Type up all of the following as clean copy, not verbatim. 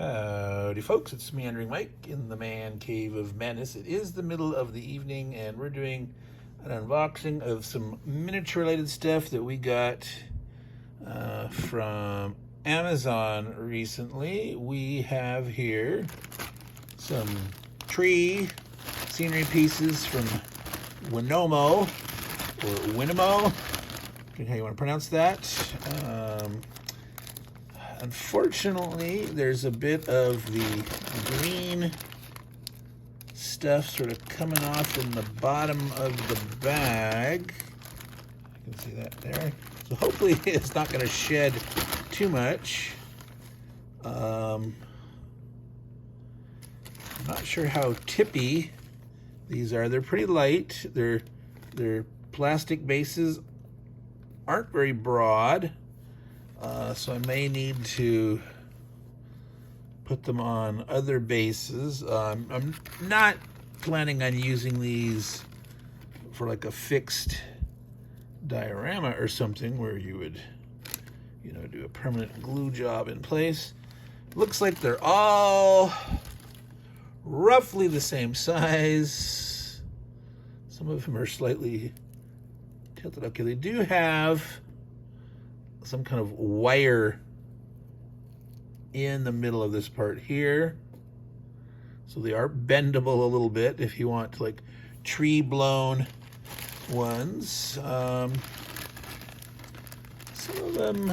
Howdy folks, it's Meandering Mike in the Man Cave of Madness. It is the middle of the evening and we're doing an unboxing of some miniature related stuff that we got from Amazon recently. We have here some tree scenery pieces from Winomo, or Winamo, how you want to pronounce that. Unfortunately, there's a bit of the green stuff sort of coming off in the bottom of the bag. You can see that there. So hopefully it's not going to shed too much. I'm not sure how tippy these are. They're pretty light. Their plastic bases aren't very broad. So I may need to put them on other bases. I'm not planning on using these for like a fixed diorama or something where you would, do a permanent glue job in place. Looks like they're all roughly the same size. Some of them are slightly tilted. Okay, they do have some kind of wire in the middle of this part here, so they are bendable a little bit if you want like tree blown ones. Some of them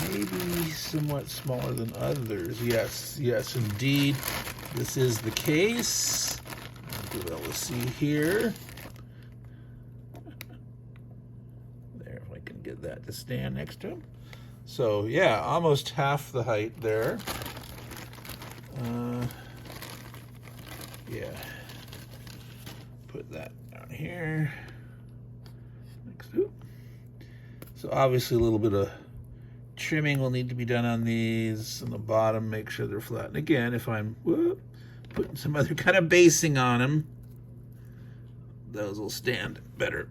may be somewhat smaller than others. Yes, indeed, this is the case. You'll be able to see here. Get that to stand next to him. So yeah, almost half the height there. Yeah, put that down here next to. So obviously a little bit of trimming will need to be done on these on the bottom, make sure they're flat. And again, if I'm putting some other kind of basing on them, those will stand better.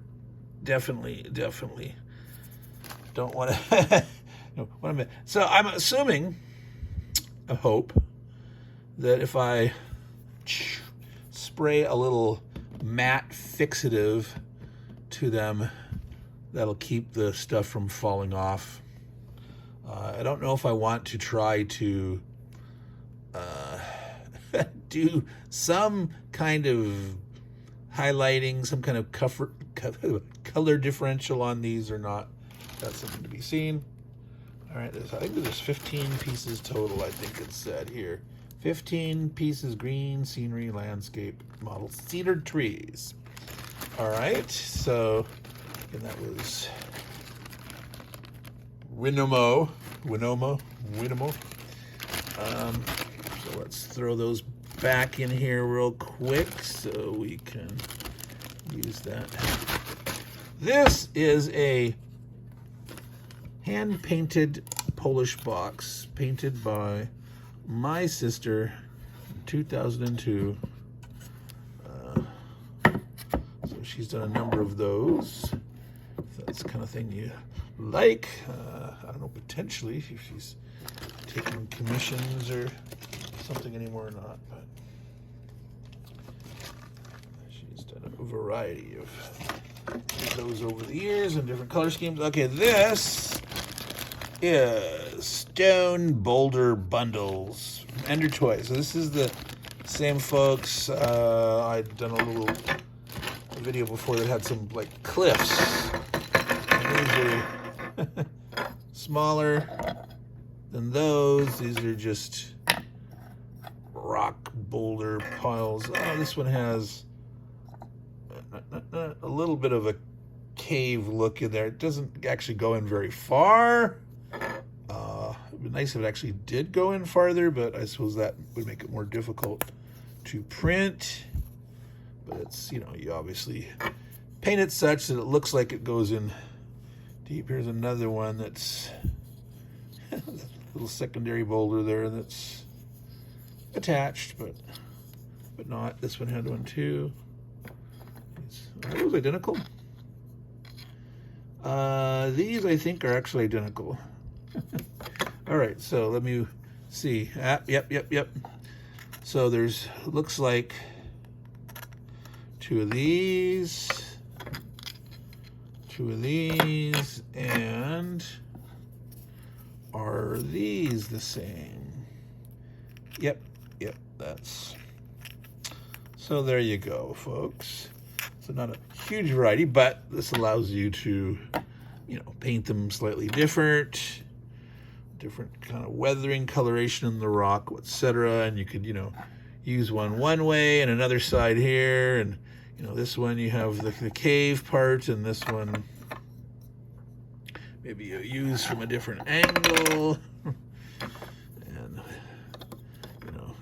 Definitely don't want to. No, wait a minute. So I'm assuming, I hope, that if I spray a little matte fixative to them, that'll keep the stuff from falling off. I don't know if I want to try to do some kind of highlighting, some kind of color differential on these or not. That's something to be seen. All right, I think there's 15 pieces total, I think it said here. 15 pieces, green scenery landscape model, Cedar Trees. All right, so, and that was Winomo. So let's throw those back in here real quick so we can use that. This is a hand-painted Polish box, painted by my sister in 2002. So she's done a number of those. If that's the kind of thing you like. I don't know, potentially, if she's taking commissions or something anymore or not, but she's done a variety of those over the years in different color schemes. Okay, this is Stone Boulder Bundles, Ender Toys. So this is the same folks. I'd done a little video before that had some like cliffs. And these are smaller than those. These are just rock boulder piles. Oh, this one has a little bit of a cave look in there. It doesn't actually go in very far. It'd be nice if it actually did go in farther, but I suppose that would make it more difficult to print. But it's, you obviously paint it such that it looks like it goes in deep. Here's another one that's a little secondary boulder there that's attached, but not. This one had one too. Are those identical? These I think are actually identical. All right, so let me see. Yep. So there's, looks like 2 of these, 2 of these, and are these the same? Yep, that's, so there you go, folks. So not a huge variety, but this allows you to, you know, paint them slightly different kind of weathering, coloration in the rock, etc. And you could, you know, use one way and another side here, and you know, this one you have the cave part, and this one maybe you use from a different angle, and you know,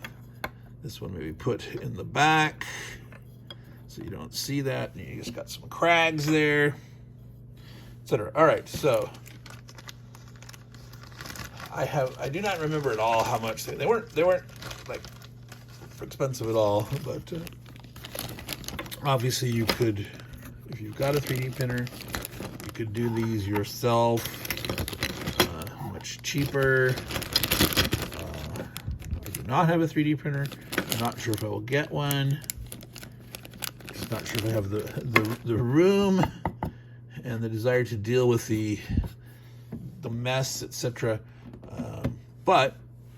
this one maybe put in the back so you don't see that, and you just got some crags there, etc. All right, so I do not remember at all how much they weren't like expensive at all, but obviously you could, if you've got a 3D printer, you could do these yourself, much cheaper. I do not have a 3D printer. I'm not sure if I will get one. Just not sure if I have the room and the desire to deal with the mess, etc. But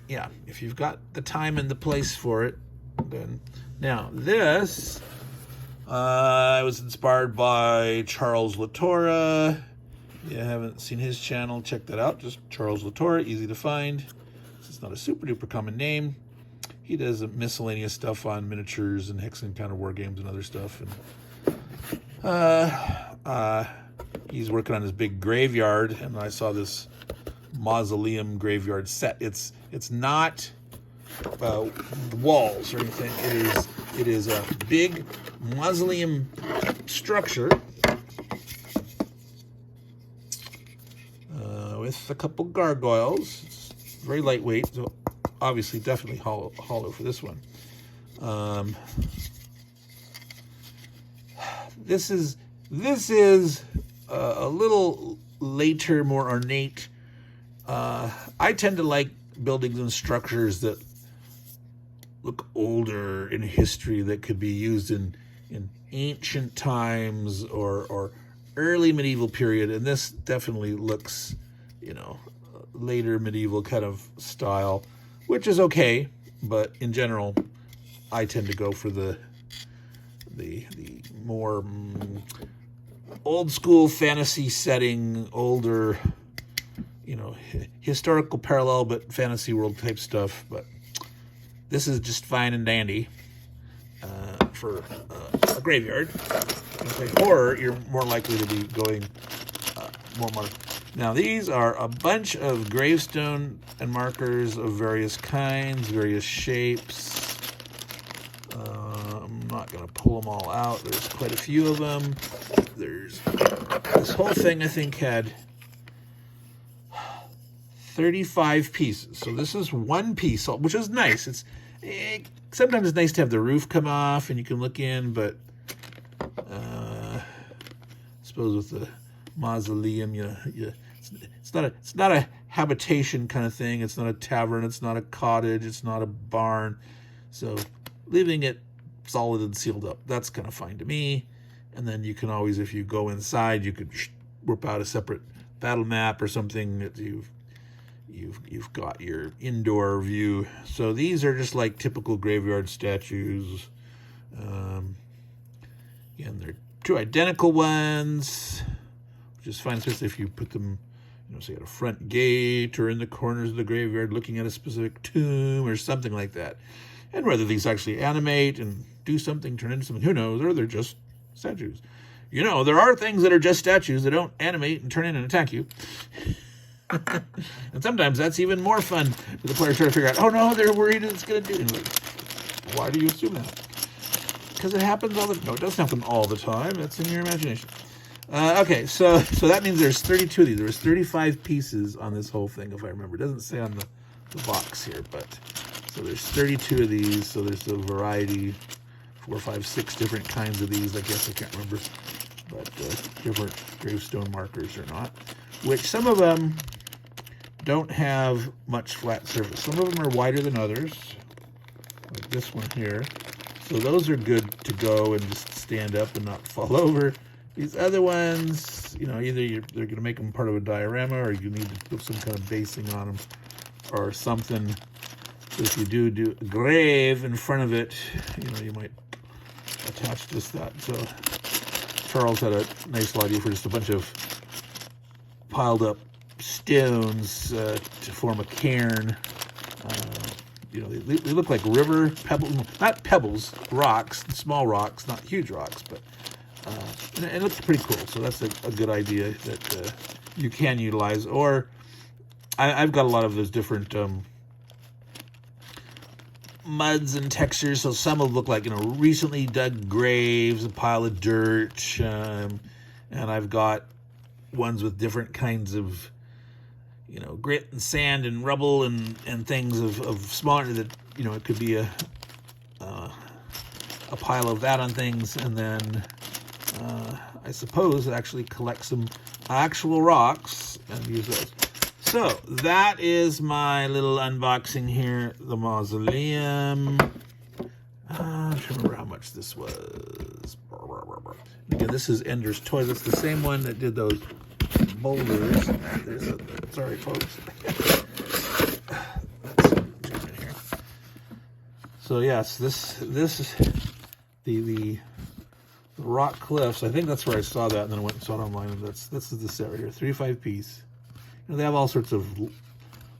yeah, if you've got the time and the place for it, then now this, I was inspired by Charles Latora. If you haven't seen his channel, check that out. Just Charles Latora, easy to find. It's not a super duper common name. He does miscellaneous stuff on miniatures and hex encounter war games and other stuff. And he's working on his big graveyard, and I saw this mausoleum graveyard set. It's not walls or anything. It is a big mausoleum structure with a couple gargoyles. It's very lightweight, so obviously definitely hollow for this one. This is a little later, more ornate. I tend to like buildings and structures that look older in history, that could be used in ancient times or early medieval period, and this definitely looks, you know, later medieval kind of style, which is okay, but in general I tend to go for the more old school fantasy setting, older, you know, historical parallel but fantasy world type stuff. But this is just fine and dandy for a graveyard. If you play horror, you're more likely to be going more modern. Now these are a bunch of gravestone and markers of various kinds, various shapes. I'm not going to pull them all out. There's quite a few of them. There's this whole thing, I think, had 35 pieces. So this is one piece, which is nice. Sometimes it's nice to have the roof come off and you can look in, but I suppose with the mausoleum, it's not a habitation kind of thing. It's not a tavern. It's not a cottage. It's not a barn. So leaving it solid and sealed up, that's kind of fine to me. And then you can always, if you go inside, you could whip out a separate battle map or something that you've got your indoor view. So these are just like typical graveyard statues. Again, they're two identical ones, which is fine, especially if you put them, you know, say at a front gate or in the corners of the graveyard looking at a specific tomb or something like that. And whether these actually animate and do something, turn into something, who knows, or they're just statues. You know, there are things that are just statues that don't animate and turn in and attack you. And sometimes that's even more fun for the player trying to figure out, oh no, they're worried it's going to do. And like, why do you assume that? Because it happens all the time. No, it doesn't happen all the time. That's in your imagination. Okay, so that means there's 32 of these. There was 35 pieces on this whole thing, if I remember. It doesn't say on the box here, but so there's 32 of these. So there's a variety, 4, 5, 6 different kinds of these. I guess I can't remember, but different gravestone markers or not. Which some of them don't have much flat surface. Some of them are wider than others, like this one here. So those are good to go and just stand up and not fall over. These other ones, you know, either they're going to make them part of a diorama, or you need to put some kind of basing on them or something. So if you do a grave in front of it, you know, you might attach just that. So Charles had a nice idea for just a bunch of piled up stones to form a cairn. You know, they look like river pebbles, not pebbles, rocks, small rocks, not huge rocks, but and it looks pretty cool. So that's a good idea that you can utilize. Or I've got a lot of those different muds and textures. So some will look like, you know, recently dug graves, a pile of dirt, and I've got ones with different kinds of, you know, grit and sand and rubble and things of smaller that, you know, it could be a pile of that on things. And then I suppose actually collect some actual rocks and use those. So that is my little unboxing here, the mausoleum. I'm trying to remember how much this was. Again, this is Ender's Toy. That's the same one that did those boulders. Sorry, folks. So yes, this is the rock cliffs. I think that's where I saw that, and then I went and saw it online. And this is the set right here, 3x5 piece. You know, they have all sorts of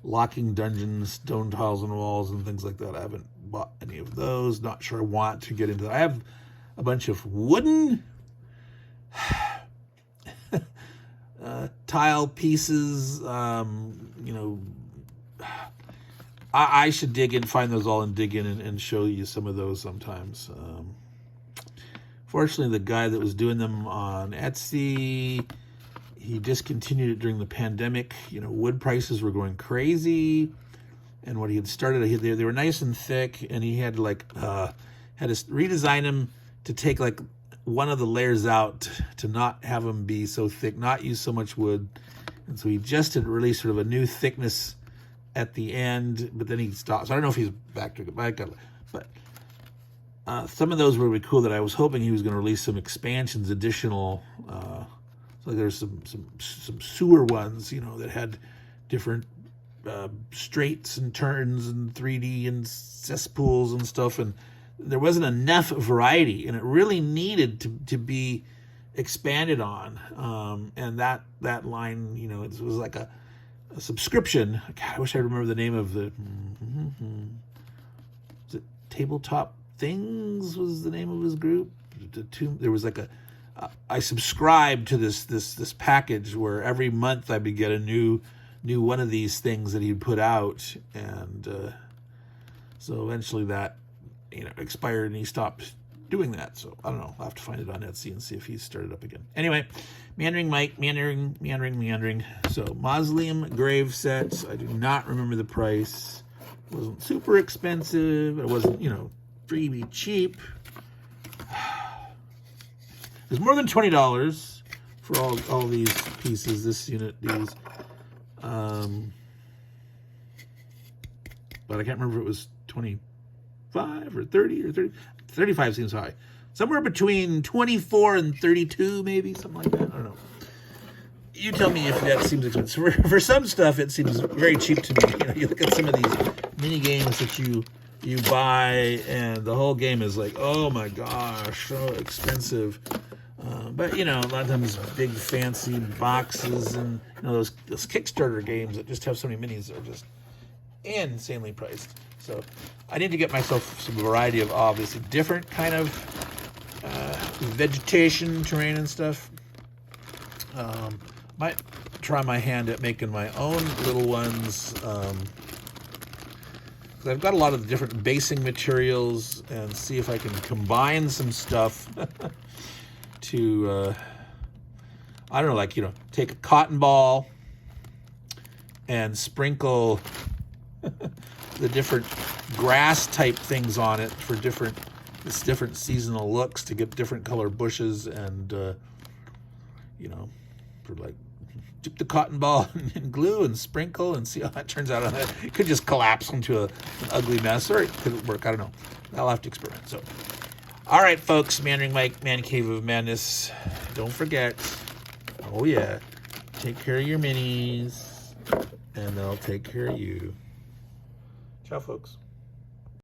locking dungeons, stone tiles on walls, and things like that. I haven't bought any of those. Not sure I want to get into that. I have a bunch of wooden tile pieces. You know, I should dig in, find those all, and dig in and show you some of those sometimes. Fortunately, the guy that was doing them on Etsy, he discontinued it during the pandemic. You know, wood prices were going crazy, and what he had started, they were nice and thick, and he had like had to redesign them to take like one of the layers out to not have them be so thick, not use so much wood. And so he just had released sort of a new thickness at the end, but then he stopped. So I don't know if he's back to it, but some of those were really cool that I was hoping he was going to release some expansions, additional. So there's some sewer ones, you know, that had different straights and turns and 3D and cesspools and stuff, and there wasn't enough variety, and it really needed to be expanded on. And that line, you know, it was like a subscription. God, I wish I remember the name of the. Was it Tabletop Things? Was the name of his group? There was like I subscribed to this package where every month I would get a new one of these things that he'd put out, and so eventually that, you know, expired and he stopped doing that. So I don't know. I'll have to find it on Etsy and see if he's started up again. Anyway, Meandering Mike, Meandering. So mausoleum grave sets. I do not remember the price. It wasn't super expensive. It wasn't, you know, freebie cheap. It was more than $20 for all these pieces, this unit, these. But I can't remember if it was 25 or 30 or 30. 35 seems high. Somewhere between 24 and 32, maybe, something like that. I don't know. You tell me if that seems expensive. For some stuff, it seems very cheap to me. You know, you look at some of these mini games that you buy, and the whole game is like, oh my gosh, so expensive. But, you know, a lot of times big fancy boxes and, you know, those Kickstarter games that just have so many minis are just insanely priced. So I need to get myself some variety of obviously different kind of vegetation, terrain and stuff. Might try my hand at making my own little ones. I've got a lot of the different basing materials, and see if I can combine some stuff to, I don't know, like, you know, take a cotton ball and sprinkle the different grass type things on it for different seasonal looks to get different color bushes, and you know, for like dip the cotton ball in glue and sprinkle and see how that turns out. It could just collapse into an ugly mess, or it could work. I don't know. I'll have to experiment. So, all right, folks, Meandering Mike, Man Cave of Madness. Don't forget, oh yeah, take care of your minis, and they'll take care of you. Ciao, folks.